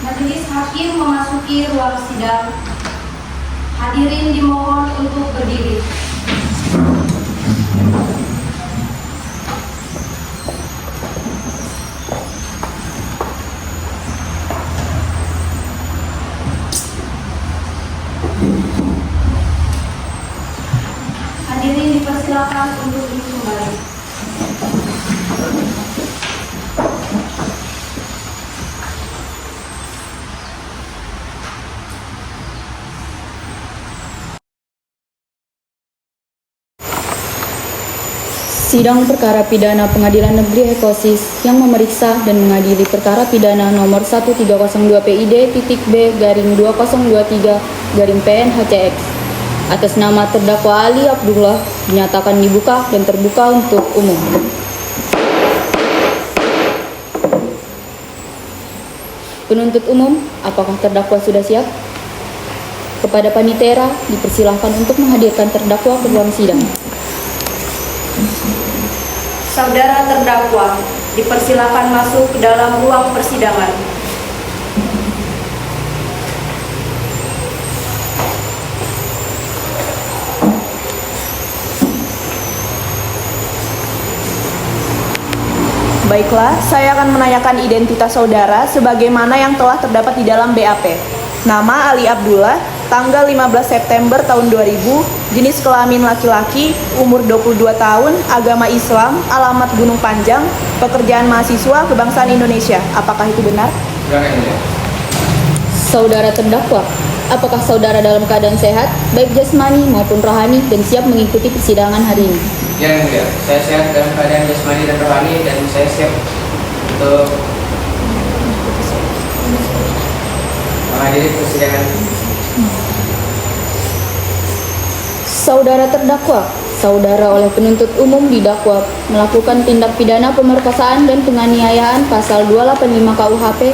Majelis Hakim memasuki ruang sidang. Hadirin dimohon untuk berdiri. Hadirin dipersilakan untuk duduk kembali. Sidang Perkara Pidana Pengadilan Negeri Ekosis yang memeriksa dan mengadili perkara pidana nomor 1302 PID-B-2023-PN HCX atas nama terdakwa Ali Abdullah dinyatakan dibuka dan terbuka untuk umum. Penuntut umum, apakah terdakwa sudah siap? Kepada Panitera dipersilahkan untuk menghadirkan terdakwa ke ruang sidang. Saudara terdakwa, dipersilakan masuk ke dalam ruang persidangan. Baiklah, saya akan menanyakan identitas saudara sebagaimana yang telah terdapat di dalam BAP. Nama Ali Abdullah, tanggal 15 September tahun 2000, jenis kelamin laki-laki, umur 22 tahun, agama Islam, alamat Gunung Panjang, pekerjaan mahasiswa, kebangsaan Indonesia. Apakah itu benar? Saudara terdakwa, apakah saudara dalam keadaan sehat, baik jasmani maupun rohani, dan siap mengikuti persidangan hari ini? Ya, yang mulia. Saya sehat dalam keadaan jasmani dan rohani dan saya siap untuk menghadiri persidangan. Saudara terdakwa, saudara oleh penuntut umum didakwa melakukan tindak pidana pemerkosaan dan penganiayaan pasal 285 KUHP.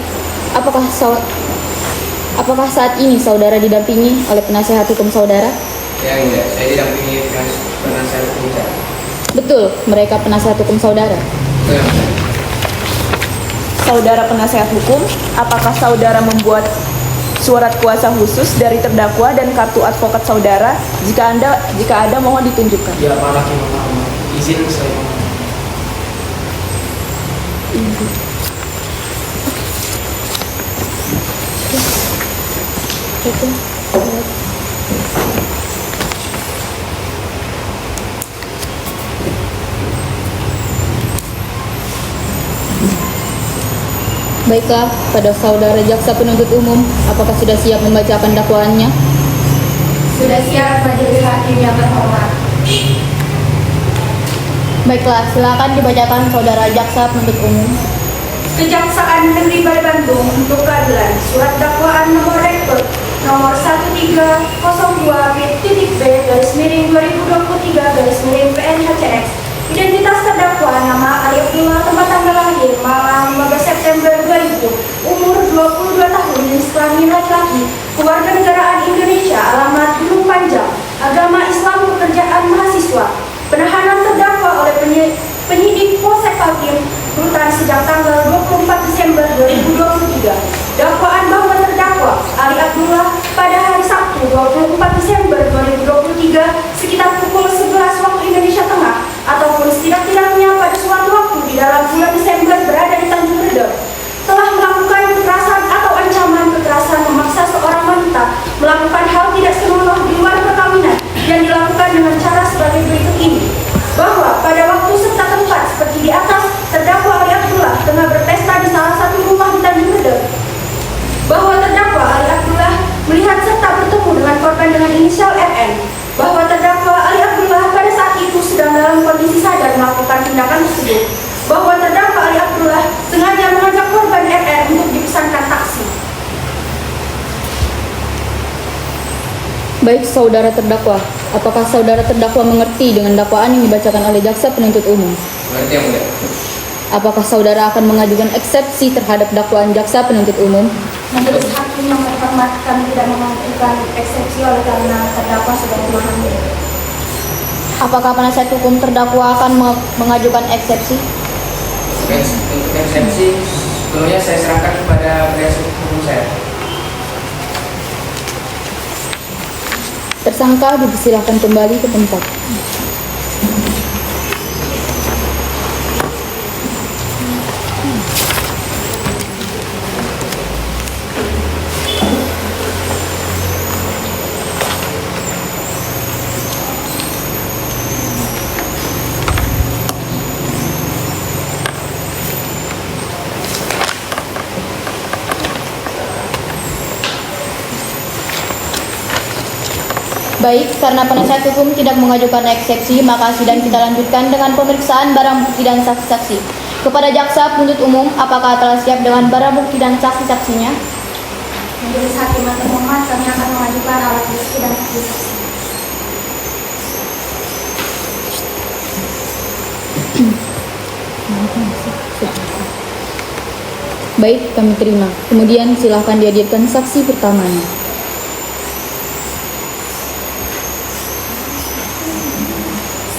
Apakah saat ini saudara didampingi oleh penasihat hukum saudara? Ya, yang mulia. Saya didampingi penasihat hukum saya. Betul, mereka penasihat hukum saudara. Betul, yang mulia. Saudara penasihat hukum, apakah saudara membuat surat kuasa khusus dari terdakwa dan kartu advokat saudara? Jika ada mohon ditunjukkan. Ya, Pak Hakim, izin saya. Baiklah, pada saudara jaksa penuntut umum, apakah sudah siap membacakan dakwaannya? Sudah siap, Majelis Hakim yang terhormat. Baiklah, silakan dibacakan saudara jaksa penuntut umum. Kejaksaan Negeri Balai Bandung untuk keadilan, surat dakwaan nomor rekord nomor 1302-B-2023-PN HCX. Identitas terdakwa nama Ali Abdullah, tempat tanggal lahir Malang 15 September 2000, umur 22 tahun, jenis kelamin laki-laki, kewarganegaraan Indonesia, alamat Gunung Panjang, agama Islam, pekerjaan mahasiswa. Penahanan terdakwa oleh penyidik Polsek Kaltim Rutan sejak tanggal 24 Desember 2023. Dakwaan bahwa terdakwa Ali Abdullah pada hari Sabtu 24 Desember 2023 sekitar pukul 11 waktu Indonesia Tengah ataupun setidak-tidaknya pada suatu waktu di dalam bulan Desember berada di Tanjung Redor telah melakukan kekerasan atau ancaman kekerasan memaksa seorang wanita melakukan hal tidak senonoh di luar perkawinan yang dilakukan dengan cara sebagai berikut ini. Bahwa pada waktu serta tempat seperti di atas, terdakwa Ali Abdullah tengah berpesta di salah satu rumah di Tanjung Redor. Bahwa terdakwa Ali Abdullah melihat serta bertemu dengan korban dengan inisial RN. Bahwa terdakwa Ali Abdullah pada saat itu sedang dalam kondisi sadar melakukan tindakan tersebut. Bahwa terdakwa Ali Abdullah sengaja mengajak korban RN untuk dipesankan taksi. Baik, saudara terdakwa, apakah saudara terdakwa mengerti dengan dakwaan yang dibacakan oleh jaksa penuntut umum? Mengerti, yang mulia. Apakah saudara akan mengajukan eksepsi terhadap dakwaan jaksa penuntut umum? Majelis Hakim yang terhormat, kami tidak mengajukan eksepsi oleh karena terdakwa sudah memahami. Apakah penasihat hukum terdakwa akan mengajukan eksepsi? Untuk eksepsi, sebelumnya saya serahkan kepada penasihat hukum saya. Tersangka dipersilakan kembali ke tempat. Baik, karena penasihat hukum tidak mengajukan eksepsi, maka sidang kita lanjutkan dengan pemeriksaan barang bukti dan saksi-saksi. Kepada jaksa penuntut umum, apakah telah siap dengan barang bukti dan saksi-saksinya? Majelis Hakim atau Muhammad, kami akan mengajukan alat bukti dan saksi-saksi. Baik, kami terima. Kemudian silakan dihadirkan saksi pertamanya.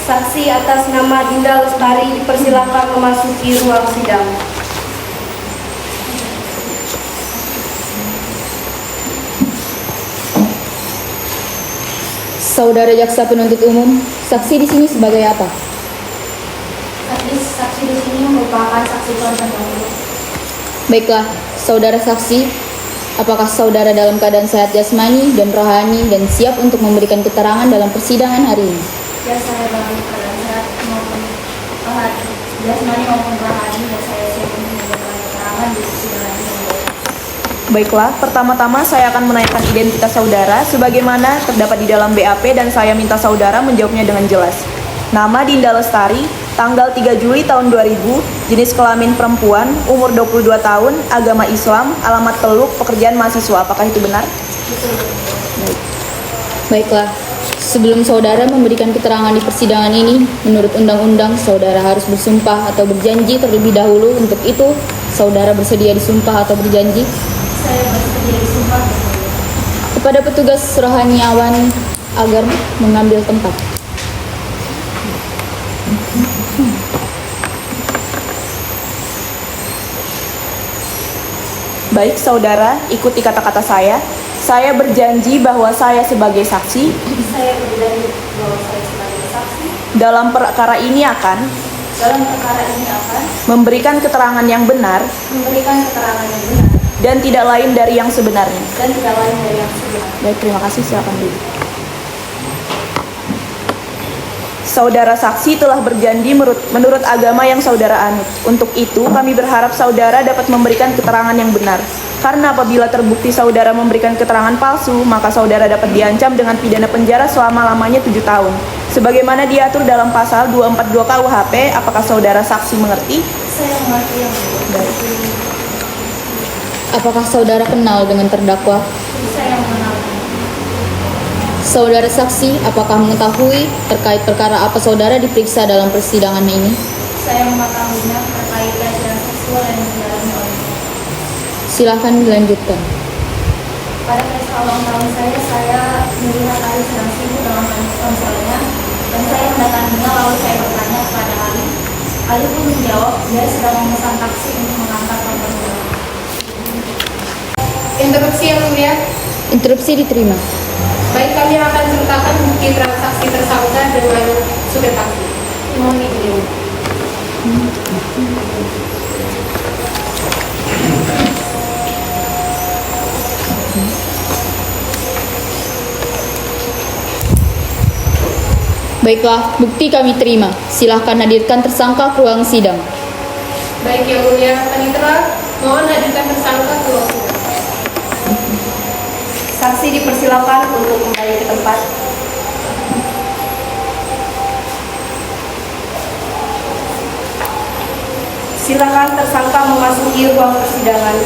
Saksi atas nama Dinda Lestari dipersilakan memasuki ruang sidang. Saudara jaksa penuntut umum, saksi di sini sebagai apa? Saksi di sini merupakan saksi korban dahulu. Baiklah, saudara saksi, apakah saudara dalam keadaan sehat jasmani dan rohani dan siap untuk memberikan keterangan dalam persidangan hari ini? Ya, saya dalam keadaan sehat maupun rohani, jasmani maupun rohani, dan saya siap untuk memberikan keterangan di persidangan ini. Baiklah, pertama-tama saya akan menanyakan identitas saudara sebagaimana terdapat di dalam BAP dan saya minta saudara menjawabnya dengan jelas. Nama Dinda Lestari, tanggal 3 Juli tahun 2000, jenis kelamin perempuan, umur 22 tahun, agama Islam, alamat Teluk, pekerjaan mahasiswa. Apakah itu benar? Baiklah, sebelum saudara memberikan keterangan di persidangan ini, menurut undang-undang saudara harus bersumpah atau berjanji terlebih dahulu. Untuk itu, saudara bersedia disumpah atau berjanji? Saya bersedia disumpah. Kepada petugas rohaniawan agar mengambil tempat. Baik saudara, ikuti kata-kata saya. Saya berjanji bahwa saya sebagai saksi Saya berjanji bahwa saya sebagai saksi dalam perkara ini akan memberikan keterangan yang benar memberikan keterangan yang benar dan tidak lain dari yang sebenarnya. dan tidak lain dari yang sebenarnya. Baik, terima kasih. Silakan duduk. Saudara saksi telah berjanji menurut agama yang saudara anut. Untuk itu, kami berharap saudara dapat memberikan keterangan yang benar. Karena apabila terbukti saudara memberikan keterangan palsu, maka saudara dapat diancam dengan pidana penjara selama-lamanya 7 tahun. Sebagaimana diatur dalam pasal 242 KUHP, apakah saudara saksi mengerti? Saya mengerti yang mulia. Apakah saudara kenal dengan terdakwa? Saya mengenal. Saudara saksi, apakah mengetahui terkait perkara apa saudara diperiksa dalam persidangan ini? Saya mengetahuinya terkait pelecehan seksual yang dialami oleh. Silahkan dilanjutkan. Pada pesta ulang tahun saya melihat Ali sedang sibuk dengan ponselnya dan saya mendatanginya lalu saya bertanya kepada Ali. Ali pun menjawab dia sedang memesan taksi untuk mengantar korban pulang. Interupsi yang mulia. Interupsi diterima. Baik, kami akan ceritakan bukti transaksi tersangka dengan supir taksi. Mohon izin. Baiklah, bukti kami terima. Silahkan hadirkan tersangka ke ruang sidang. Baik, yang mulia Panitera, mohon hadirkan tersangka ke ruang sidang. Saksi dipersilakan untuk kembali ke tempat. Silakan tersangka memasuki ruang persidangan.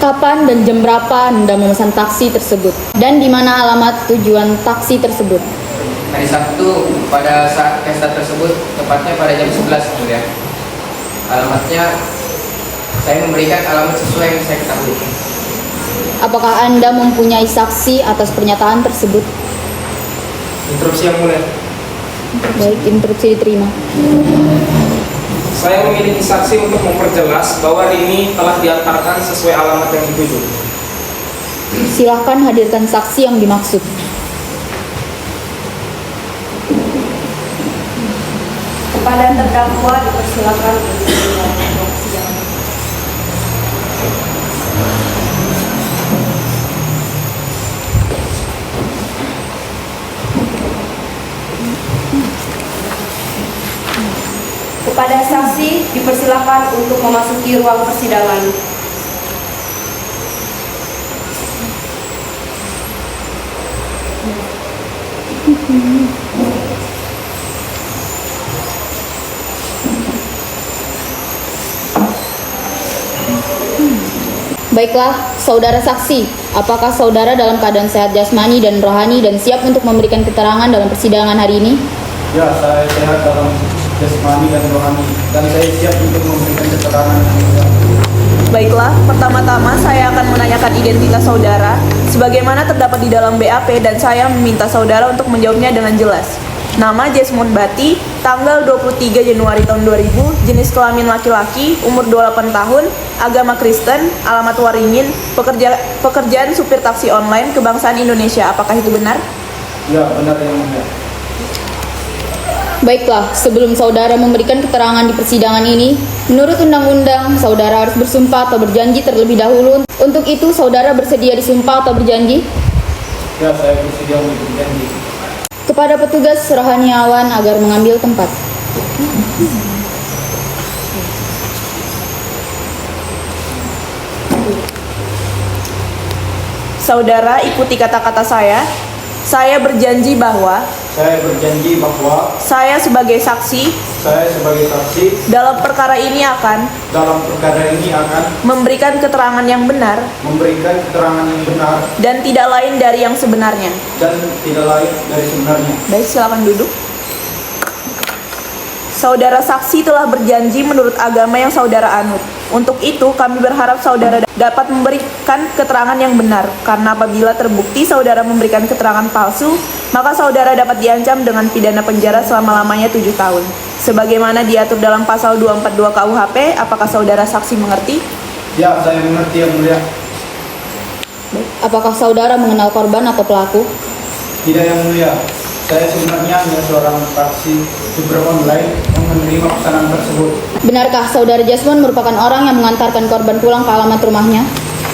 Kapan dan jam berapa Anda memesan taksi tersebut? Dan di mana alamat tujuan taksi tersebut? Hari Sabtu pada saat pesta tersebut, tepatnya pada jam 11 ya. Alamatnya, saya memberikan alamat sesuai yang saya ketahui. Apakah Anda mempunyai saksi atas pernyataan tersebut? Interupsi yang mulia. Baik, interupsi diterima. Saya memiliki saksi untuk memperjelas bahwa Rini telah diantarkan sesuai alamat yang dituju. Silahkan hadirkan saksi yang dimaksud. Kepada terdakwa dipersilakan untuk menjalani persidangan. Kepada saksi dipersilakan untuk memasuki ruang persidangan. Baiklah, saudara saksi, apakah saudara dalam keadaan sehat jasmani dan rohani dan siap untuk memberikan keterangan dalam persidangan hari ini? Ya, saya sehat dalam jasmani dan rohani, dan saya siap untuk memberikan keterangan yang mulia. Baiklah, pertama-tama saya akan menanyakan identitas saudara sebagaimana terdapat di dalam BAP dan saya meminta saudara untuk menjawabnya dengan jelas. Nama Jesmond Bati, tanggal 23 Januari tahun 2000, jenis kelamin laki-laki, umur 28 tahun, agama Kristen, alamat Waringin, pekerjaan supir taksi online, kebangsaan Indonesia. Apakah itu benar? Ya, benar yang mulia. Baiklah, sebelum saudara memberikan keterangan di persidangan ini, menurut undang-undang, saudara harus bersumpah atau berjanji terlebih dahulu. Untuk itu, saudara bersedia disumpah atau berjanji? Ya, saya bersedia untuk berjanji. Kepada petugas rohaniawan agar mengambil tempat. Saudara ikuti kata-kata saya. Saya berjanji bahwa Saya berjanji bahwa saya sebagai saksi saya sebagai saksi dalam perkara ini akan dalam perkara ini akan memberikan keterangan yang benar memberikan keterangan yang benar dan tidak lain dari yang sebenarnya. dan tidak lain dari sebenarnya. Baik, silakan duduk. Saudara saksi telah berjanji menurut agama yang saudara anut. Untuk itu, kami berharap saudara dapat memberikan keterangan yang benar, karena apabila terbukti saudara memberikan keterangan palsu, maka saudara dapat diancam dengan pidana penjara selama-lamanya 7 tahun. Sebagaimana diatur dalam pasal 242 KUHP, apakah saudara saksi mengerti? Ya, saya mengerti yang mulia. Apakah saudara mengenal korban atau pelaku? Tidak yang mulia. Saya sebenarnya hanya seorang taksi supir online yang menerima pesanan tersebut. Benarkah saudara Jasmond merupakan orang yang mengantarkan korban pulang ke alamat rumahnya?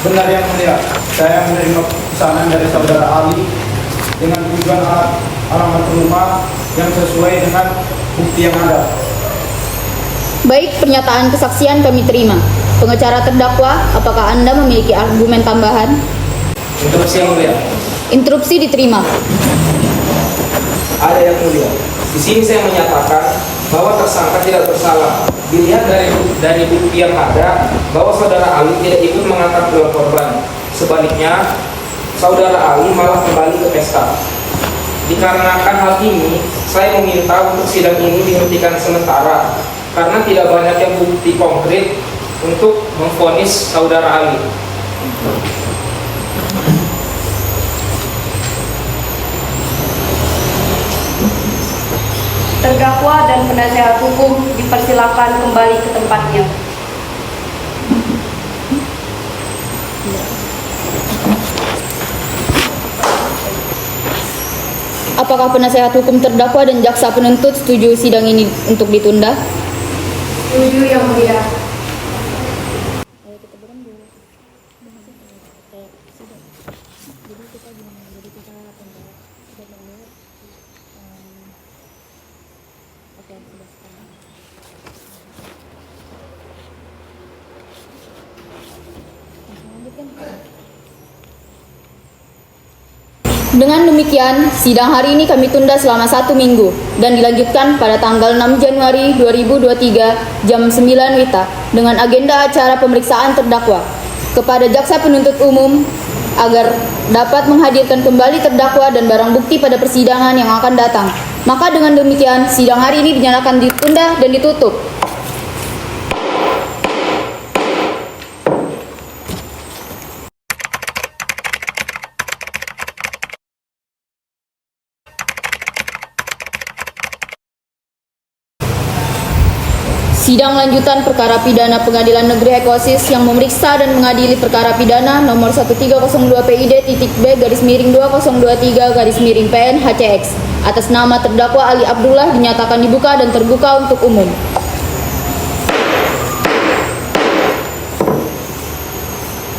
Benar yang mulia. Saya menerima pesanan dari saudara Ali dengan tujuan alamat rumah yang sesuai dengan bukti yang ada. Baik, pernyataan kesaksian kami terima. Pengacara terdakwa, apakah Anda memiliki argumen tambahan? Interupsi yang mulia. Interupsi diterima. Ada yang mulia. Di sini saya menyatakan bahwa tersangka tidak bersalah. Dilihat dari bukti yang ada bahwa saudara Ali tidak ikut mengantar pulang korban. Sebaliknya, saudara Ali malah kembali ke pesta. Dikarenakan hal ini, saya meminta untuk sidang ini dihentikan sementara karena tidak banyaknya bukti konkret untuk memvonis saudara Ali. Terdakwa dan penasihat hukum dipersilakan kembali ke tempatnya. Apakah penasihat hukum terdakwa dan jaksa penuntut setuju sidang ini untuk ditunda? Setuju yang mulia. Dengan demikian, sidang hari ini kami tunda selama 1 minggu dan dilanjutkan pada tanggal 6 Januari 2023 jam 9 WITA dengan agenda acara pemeriksaan terdakwa kepada jaksa penuntut umum agar dapat menghadirkan kembali terdakwa dan barang bukti pada persidangan yang akan datang. Maka dengan demikian, sidang hari ini dinyatakan ditunda dan ditutup. Sidang lanjutan perkara pidana Pengadilan Negeri Ekosis yang memeriksa dan mengadili perkara pidana nomor 1302 PID-B-2023-PN HCX atas nama terdakwa Ali Abdullah dinyatakan dibuka dan terbuka untuk umum.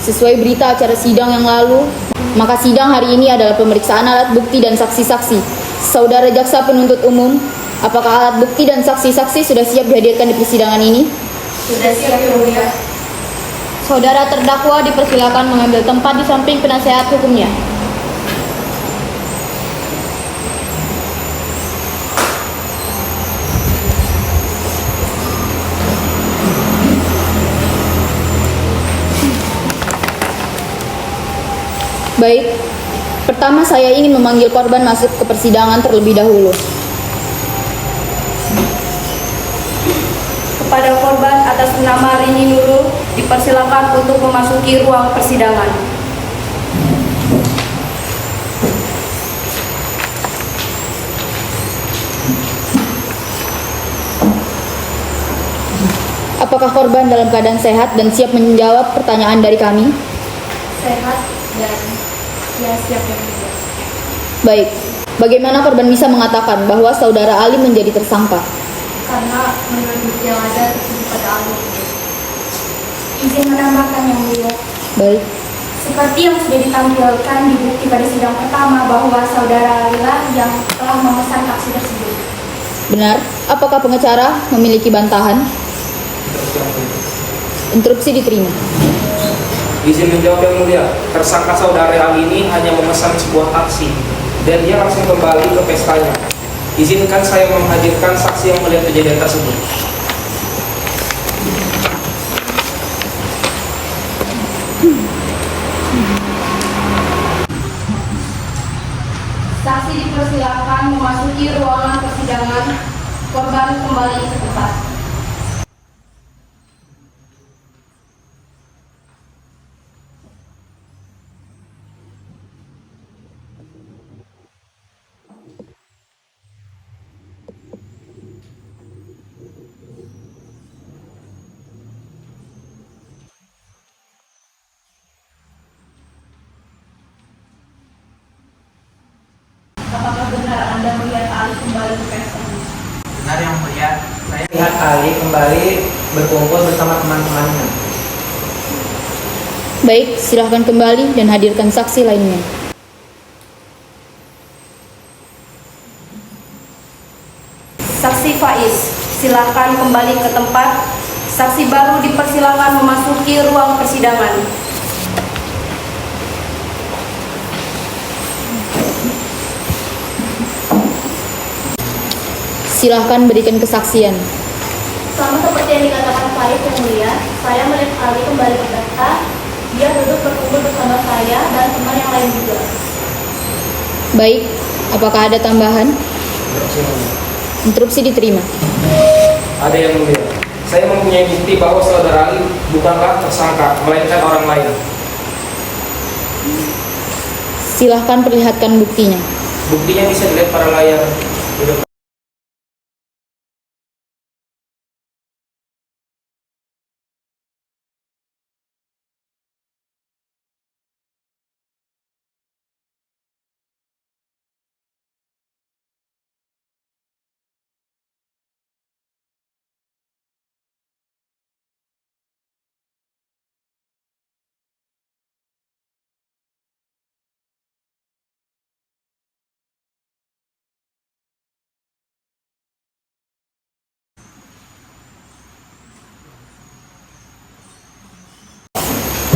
Sesuai berita acara sidang yang lalu, maka sidang hari ini adalah pemeriksaan alat bukti dan saksi-saksi. Saudara Jaksa Penuntut Umum, apakah alat bukti dan saksi-saksi sudah siap dihadirkan di persidangan ini? Sudah siap, Yang Mulia. Saudara terdakwa dipersilakan mengambil tempat di samping penasehat hukumnya. Baik, pertama saya ingin memanggil korban masuk ke persidangan terlebih dahulu. Kepada korban atas nama Rini Nurul dipersilakan untuk memasuki ruang persidangan. Apakah korban dalam keadaan sehat dan siap menjawab pertanyaan dari kami? Sehat dan siap, Yang Mulia. Baik, bagaimana korban bisa mengatakan bahwa saudara Ali menjadi tersangka? Karena menurut bukti yang ada tersebut pada Ali. Izin menambahkan, Yang Mulia. Baik, Seperti yang sudah ditampilkan di bukti pada sidang pertama bahwa saudara Ali lah yang telah memesan taksi tersebut. benar. Apakah pengacara memiliki bantahan? Interupsi diterima. Izin menjawab Yang Mulia, tersangka saudara Ali ini hanya memesan sebuah taksi dan dia langsung kembali ke pestanya. Izinkan saya menghadirkan saksi yang melihat kejadian tersebut. Saksi dipersilakan memasuki ruangan persidangan. Korban kembali ke tempat. Apakah benar Anda melihat Ali kembali ke pesta? Benar Yang Mulia, saya lihat Ali kembali berkumpul bersama teman-temannya. Baik, silahkan kembali dan hadirkan saksi lainnya. Saksi Faiz, silakan kembali ke tempat. Saksi baru dipersilakan memasuki ruang persidangan. Silahkan berikan kesaksian. Sama seperti yang dikatakan Faiz, Yang Mulia, saya melihat Ali kembali ke pesta. Dia duduk berkumpul bersama saya dan teman yang lain juga. Baik, apakah ada tambahan? Interupsi diterima. Ada Yang Mulia, saya mempunyai bukti bahwa saudara Ali bukanlah tersangka, melainkan orang lain. Silahkan perlihatkan buktinya. Buktinya bisa dilihat pada layar di depan.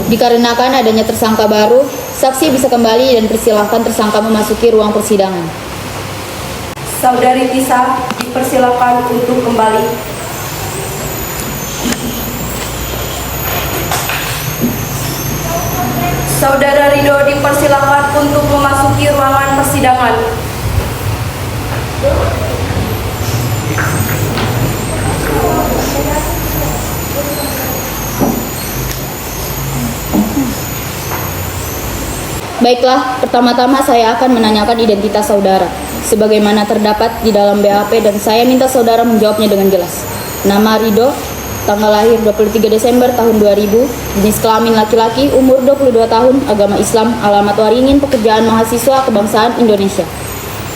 Dikarenakan adanya tersangka baru, saksi bisa kembali dan persilahkan tersangka memasuki ruang persidangan. Saudari Tisa dipersilakan untuk kembali. Saudara Rido dipersilakan untuk memasuki ruangan persidangan. Baiklah, pertama-tama saya akan menanyakan identitas saudara, sebagaimana terdapat di dalam BAP dan saya minta saudara menjawabnya dengan jelas. Nama Rido, tanggal lahir 23 Desember tahun 2000, jenis kelamin laki-laki, umur 22 tahun, agama Islam, alamat Waringin, pekerjaan mahasiswa kebangsaan Indonesia.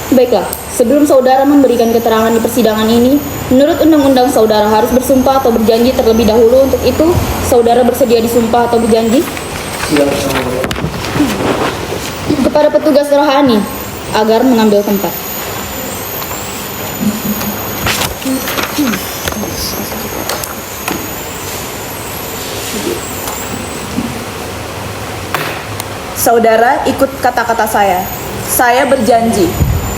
Baiklah, sebelum saudara memberikan keterangan di persidangan ini, menurut undang-undang saudara harus bersumpah atau berjanji terlebih dahulu. Untuk itu, saudara bersedia disumpah atau berjanji? Siap, Yang Mulia. Kepada petugas rohani agar mengambil tempat. Saudara ikut kata-kata saya. Saya berjanji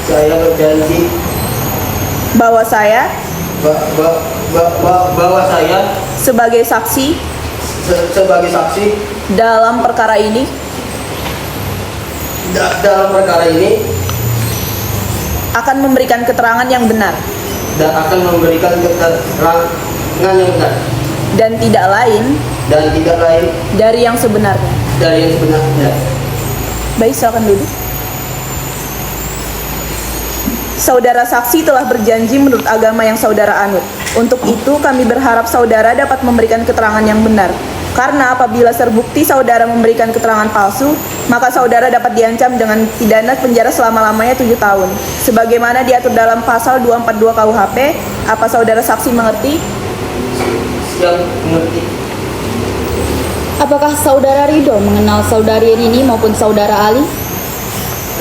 Saya berjanji bahwa saya bahwa saya sebagai saksi sebagai saksi dalam perkara ini dalam perkara ini akan memberikan keterangan yang benar dan akan memberikan keterangan yang benar dan tidak lain dari yang sebenarnya. Baik, silakan duduk. Saudara saksi telah berjanji menurut agama yang saudara anut. Untuk itu kami berharap saudara dapat memberikan keterangan yang benar. Karena apabila terbukti saudara memberikan keterangan palsu, maka saudara dapat diancam dengan pidana penjara selama-lamanya 7 tahun. Sebagaimana diatur dalam pasal 242 KUHP, apa saudara saksi mengerti? Siap, mengerti. Apakah saudara Rido mengenal saudari Rini maupun saudara Ali?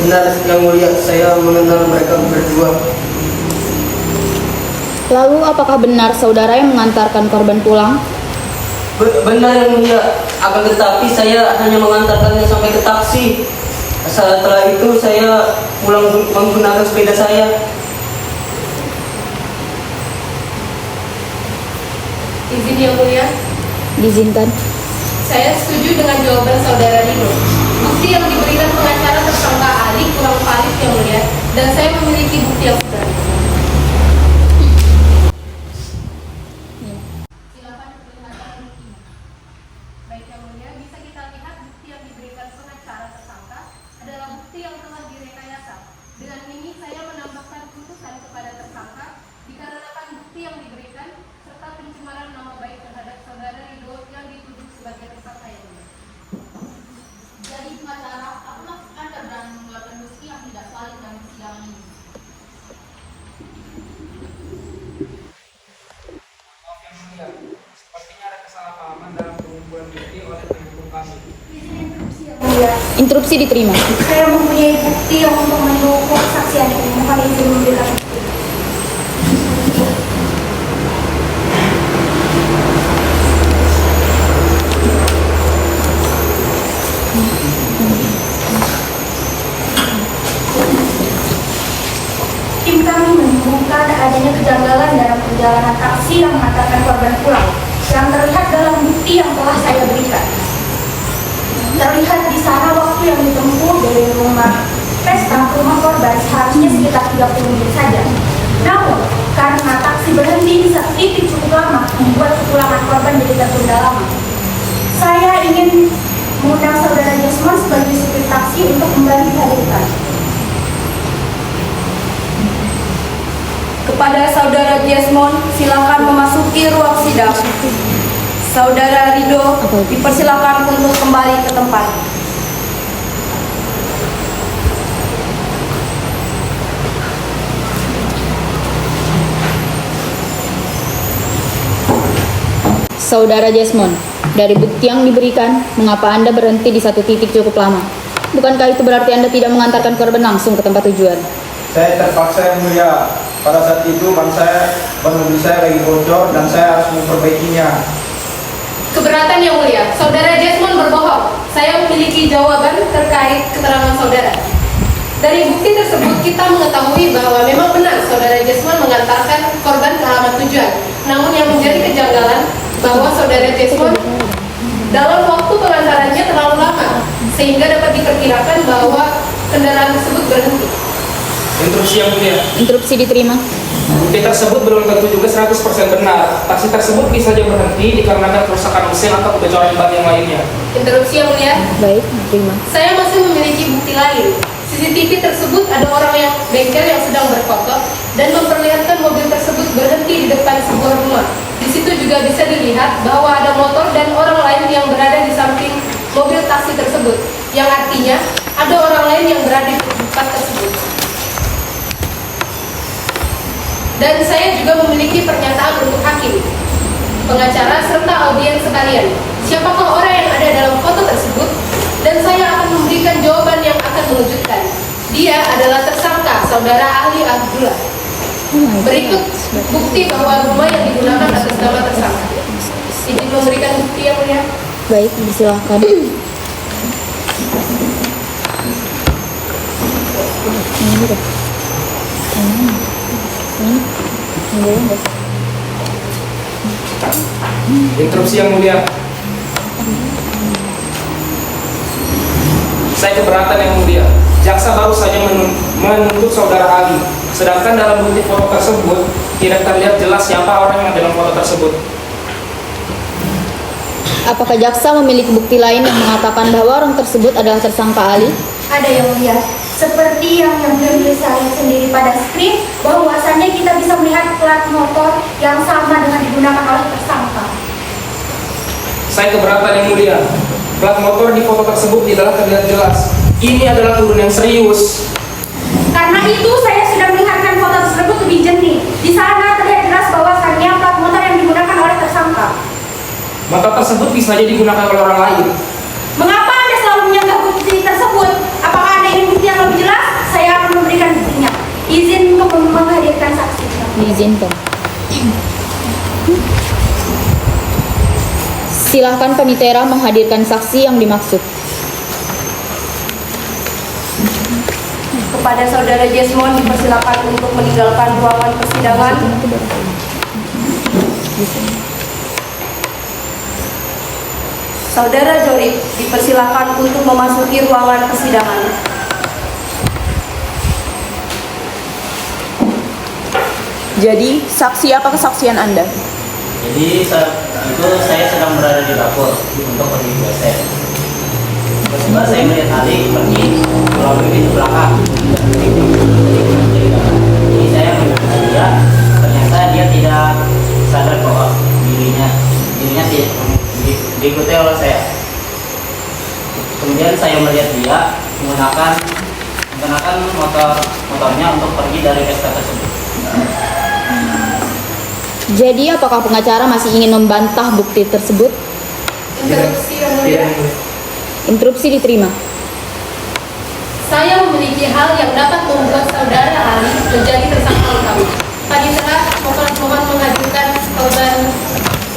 Benar, Yang Mulia, saya mengenal mereka berdua. Lalu apakah benar saudara yang mengantarkan korban pulang? Benar, Yang Mulia, akan tetapi saya hanya mengantarkannya sampai ke taksi. Setelah itu saya pulang menggunakan sepeda saya. Izin Yang Mulia, Diizinkan. saya setuju dengan jawaban saudara Rido. Bukti yang diberikan pengacara tersangka Ali kurang valid Yang Mulia, dan saya memiliki bukti yang benar. Silakan perlihatkan buktinya. Baik Yang Mulia, bisa kita lihat bukti yang diberikan pengacara tersangka adalah bukti yang telah direkayasa. Dengan ini saya menambahkan tuntutan kepada tersangka dikarenakan bukti yang diberikan serta pencemaran nama baik terhadap saudara Rido yang dituduh sebagai tersangka Yang Mulia. Jadi pengacara, apa maksud Anda berani mengeluarkan bukti yang tidak valid dalam persidangan ini? Maaf Yang Mulia, sepertinya ada kesalahpahaman dalam pengumpulan bukti oleh pendukung kami. Mulia, Interupsi diterima. saya mempunyai bukti yang untuk mendukung kesaksian ini. Mohon izin memberikan bukti. Tim kami menemukan adanya kejanggalan dalam perjalanan taksi yang mengantarkan korban pulang, yang terlihat dalam bukti yang telah saya berikan. Terlihat di sana waktu yang ditempuh dari rumah pesta ke rumah korban seharusnya sekitar 30 menit saja. Namun, karena taksi berhenti di satu titik cukup lama, membuat kepulangan korban jadi tertunda lama. Saya ingin mengundang saudara Jasmine sebagai supir taksi untuk kembali dihadirkan. Kepada saudara Jasmine, silakan memasuki ruang sidang. Saudara Rido dipersilakan untuk kembali ke tempat. Saudara Jasmine, dari bukti yang diberikan, mengapa Anda berhenti di satu titik cukup lama? Bukankah itu berarti Anda tidak mengantarkan korban langsung ke tempat tujuan? Saya terpaksa, Yang Mulia. Pada saat itu ban mobil saya lagi bocor dan saya harus memperbaikinya. Keberatan Yang Mulia, saudara Jasmine berbohong. Saya memiliki jawaban terkait keterangan saudara. Dari bukti tersebut kita mengetahui bahwa memang benar saudara Jasmine mengantarkan korban ke alamat tujuan. Namun yang menjadi kejanggalan bahwa saudara Jasmine dalam waktu pengantarannya terlalu lama, sehingga dapat diperkirakan bahwa kendaraan tersebut berhenti. Interupsi Yang Mulia, Interupsi diterima. bukti tersebut belum tentu juga 100% benar. Taksi tersebut bisa saja berhenti dikarenakan kerusakan mesin atau kebocoran ban yang lainnya. Interupsi Yang Mulia, Baik, diterima. saya masih memiliki bukti lain. CCTV tersebut ada orang yang bengkel yang sedang berfoto dan memperlihatkan mobil tersebut berhenti di depan sebuah rumah. melihat bahwa ada motor dan orang lain yang berada di samping mobil taksi tersebut, yang artinya ada orang lain yang berada di tempat tersebut. Dan saya juga memiliki pernyataan untuk hakim, pengacara, serta audiens sekalian. Siapakah orang yang ada dalam foto tersebut? Dan saya akan memberikan jawaban yang akan mengejutkan. Dia adalah tersangka, saudara ahli Abdullah. Berikut bukti bahwa rumah yang digunakan atas nama tersangka. Izin memberikan bukti yang mulia. Baik, disilahkan. Ini deh. Interupsi yang mulia. Saya keberatan yang mulia. Jaksa baru saja menuntut saudara Ali, sedangkan dalam bukti foto tersebut tidak terlihat jelas siapa orang yang dalam foto tersebut. Apakah jaksa memiliki bukti lain yang mengatakan bahwa orang tersebut adalah tersangka Ali? Ada yang mulia. Seperti yang bisa lihat sendiri pada screen, bahwasannya kita bisa melihat plat motor yang sama dengan digunakan oleh tersangka. Saya keberatan yang mulia. Plat motor di foto tersebut tidak terlihat jelas. Ini adalah tuduhan yang serius. Karena itu saya sudah melihatkan foto tersebut lebih jernih. Di sana terlihat jelas bahwasannya plat motor yang digunakan oleh tersangka. Motor tersebut bisa saja digunakan oleh orang lain. Mengapa Anda selalu menyanggah bukti tersebut? Apakah Anda ingin bukti yang lebih jelas? Saya akan memberikan buktinya. Izin untuk menghadirkan saksi. Diizinkan. Silahkan Panitera menghadirkan saksi yang dimaksud. Kepada saudara Jesmon dipersilakan untuk meninggalkan ruangan persidangan. Saudara Jorib dipersilakan untuk memasuki ruangan persidangan. Jadi, saksi apa kesaksian Anda? Jadi saat itu saya sedang berada di dapur untuk pergi ke WC. Tiba-tiba saya melihat Ali pergi melalui pintu belakang. Jadi saya melihat dia, ternyata dia tidak sadar bahwa dirinya diikuti oleh saya. Kemudian saya melihat dia menggunakan motornya untuk pergi dari pesta tersebut. Jadi apakah pengacara masih ingin membantah bukti tersebut? Interupsi yang mulia. Interupsi diterima. Saya memiliki hal yang dapat membuat saudara Ali menjadi tersangka kami. Panitera mohon menghadirkan korban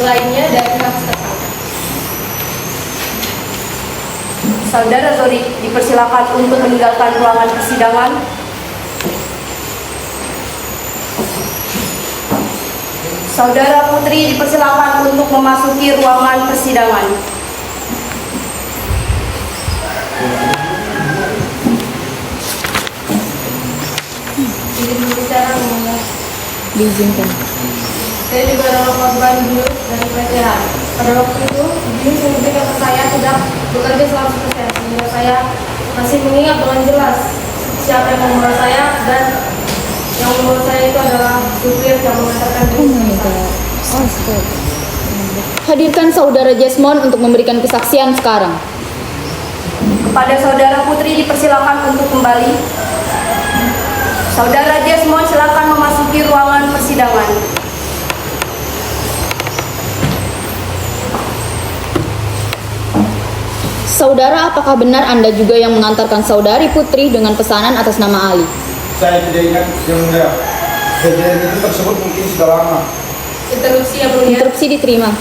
lainnya dari kasus tersangka. Saudara Zori dipersilakan untuk meninggalkan ruangan persidangan. Saudara Putri dipersilakan untuk memasuki ruangan persidangan. Izin berbicara mulia. Diizinkan. Saya juga adalah korban dulu dari pelecehan. Pada waktu itu, Juni memberikan ke saya sudah bekerja selama 100%, sehingga saya masih mengingat dengan jelas siapa yang membawa saya, dan yang membawa saya itu adalah supir yang mengantarkan diri saya. Hadirkan saudara Jesmon untuk memberikan kesaksian sekarang. Kepada saudara Putri dipersilakan untuk kembali. Saudara Jesmon silakan memasuki ruangan persidangan. Saudara, apakah benar Anda juga yang mengantarkan saudari Putri dengan pesanan atas nama Ali? Saya tidak ingat yang mulia. Kejadian itu tersebut mungkin sudah lama. Interupsi yang mulia. Interupsi diterima.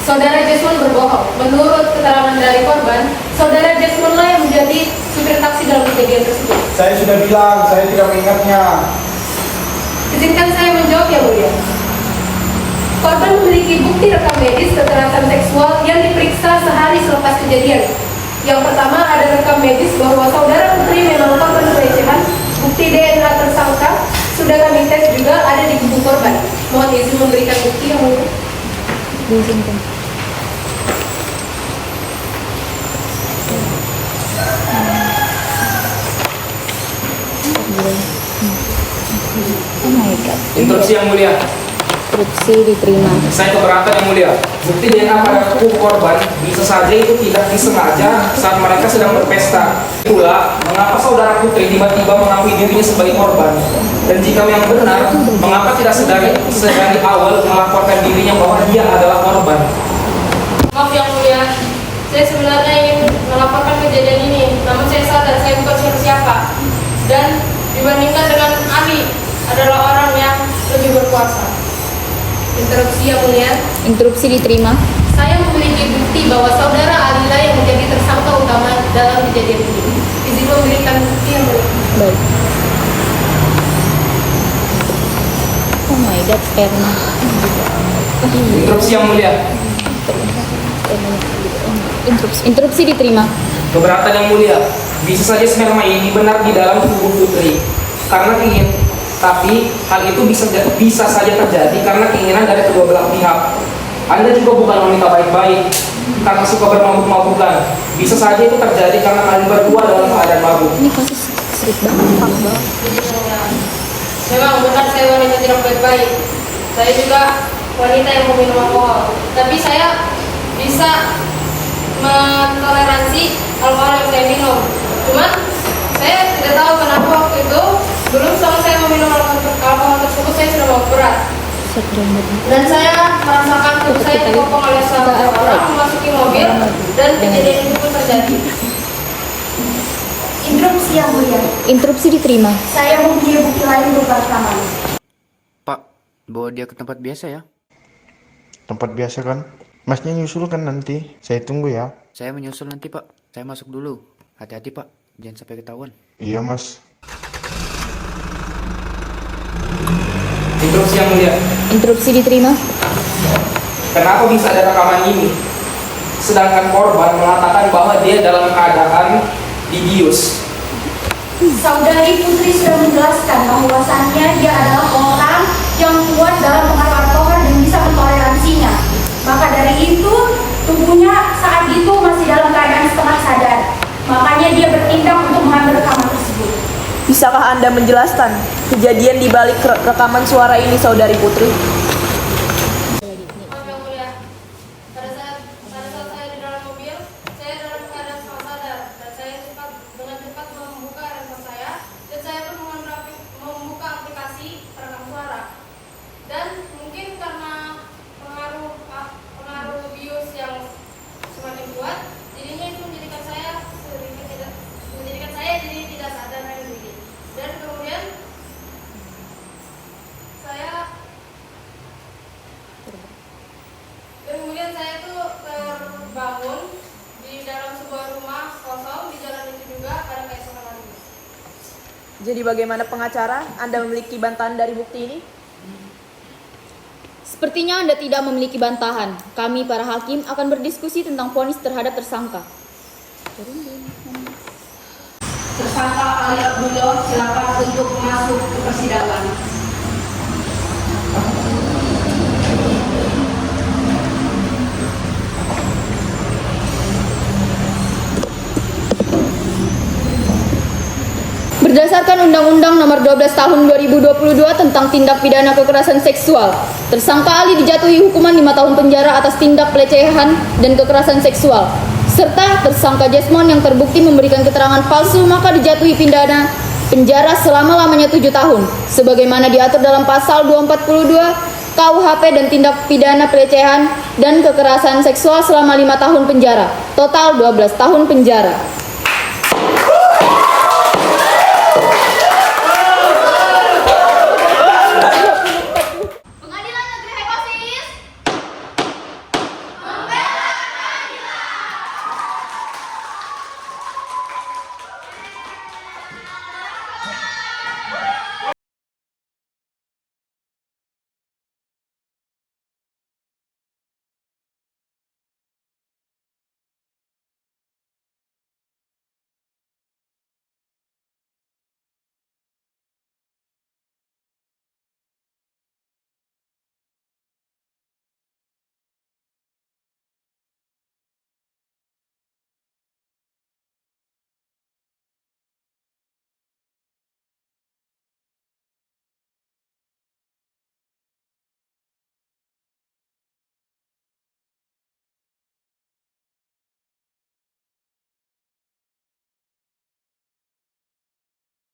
Saudara Jesmon berbohong. Menurut keterangan dari korban, saudara Jesmon lah yang menjadi supir taksi dalam kejadian tersebut. Saya sudah bilang, saya tidak mengingatnya. Izinkan saya menjawab yang mulia. Korban memiliki bukti rekam medis kekerasan seksual yang diperiksa sehari selepas kejadian. Yang pertama ada rekam medis bahwa saudara Putri memang korban pelecehan. Bukti DNA tersangka sudah kami tes juga ada di tubuh korban. Mohon izin memberikan bukti yang mulia. Diizinkan. Interupsi yang mulia. Instruksi diterima. Saya keberatan yang mulia. Bukti DNA pada tubuh korban bisa saja itu tidak disengaja saat mereka sedang berpesta. Itulah mengapa saudara Putri tiba-tiba mengakui dirinya sebagai korban. Dan jika yang benar, mengapa tidak sedari awal melaporkan dirinya bahwa dia adalah korban? Maaf yang mulia, saya sebenarnya ingin melaporkan kejadian ini, namun saya sadar saya bukan siapa-siapa. Dan dibandingkan dengan Ali, adalah orang yang lebih berkuasa. Interupsi yang mulia. Interupsi diterima. Saya memiliki bukti bahwa saudara Alila yang menjadi tersangka utama dalam kejadian ini. Izin memberikan bukti yang mulia. Baik. Oh my god, Erna. Interupsi yang mulia. Interupsi diterima. Keberatan yang mulia. Bisa saja sperma ini benar di dalam tubuh Putri. Tapi hal itu bisa saja terjadi karena keinginan dari kedua belah pihak. Anda juga bukan wanita baik-baik karena suka bermabuk-mabukan. Bisa saja itu terjadi karena kalian berdua dalam keadaan mabuk. Ini kasus street banget, Pak. Memang bukan saya wanita tidak baik-baik. Saya juga wanita yang meminum alkohol. Tapi saya bisa mentoleransi alkohol yang saya minum. Cuman saya tidak tahu kenapa waktu itu belum saya meminum alkohol tersebut saya sudah mabuk berat. Dan saya merasakan tubuh saya dikopong oleh seseorang memasuki mobil dan kejadian itu pun terjadi. Interupsi yang mulia. Interupsi diterima. Saya mempunyai bukti lain berupa rekaman. Pak, bawa dia ke tempat biasa ya. Tempat biasa kan? Masnya nyusul kan nanti? Saya tunggu ya. Saya menyusul nanti Pak. Saya masuk dulu. Hati-hati Pak, jangan sampai ketahuan. Iya Mas. Interupsi yang mulia. Interupsi diterima. Kenapa bisa ada rekaman ini? Sedangkan korban mengatakan bahwa dia dalam keadaan dibius. Saudari Putri sudah menjelaskan bahwasannya dia adalah orang yang kuat dalam pengaruh alkohol dan bisa mentoleransinya. Maka dari itu, tubuhnya saat itu masih dalam keadaan setengah sadar. Makanya dia bertindak untuk mengambil rekaman tersebut. Bisakah Anda menjelaskan kejadian di balik rekaman suara ini, Saudari Putri? Maaf yang mulia, pada saat saya di dalam mobil, saya dalam keadaan setengah sadar dan saya dengan cepat membuka handphone saya dan saya pun membuka aplikasi perekam suara. Dan mungkin karena pengaruh bius yang semakin kuat, jadinya itu menjadikan saya jadi tidak sadar diri. Dan kemudian saya tuh terbangun di dalam sebuah rumah kosong di jalan itu juga pada keesokan harinya. Jadi bagaimana pengacara? Anda memiliki bantahan dari bukti ini? Sepertinya Anda tidak memiliki bantahan. Kami para hakim akan berdiskusi tentang vonis terhadap tersangka. Tersangka Ali Abdullah silakan untuk masuk ke persidangan. Berdasarkan Undang-Undang Nomor 12 Tahun 2022 tentang Tindak Pidana Kekerasan Seksual, tersangka Ali dijatuhi hukuman 5 tahun penjara atas tindak pelecehan dan kekerasan seksual, serta tersangka Jesmond yang terbukti memberikan keterangan palsu maka dijatuhi pidana penjara selama-lamanya 7 tahun, sebagaimana diatur dalam Pasal 242 KUHP dan tindak pidana pelecehan dan kekerasan seksual selama 5 tahun penjara, total 12 tahun penjara.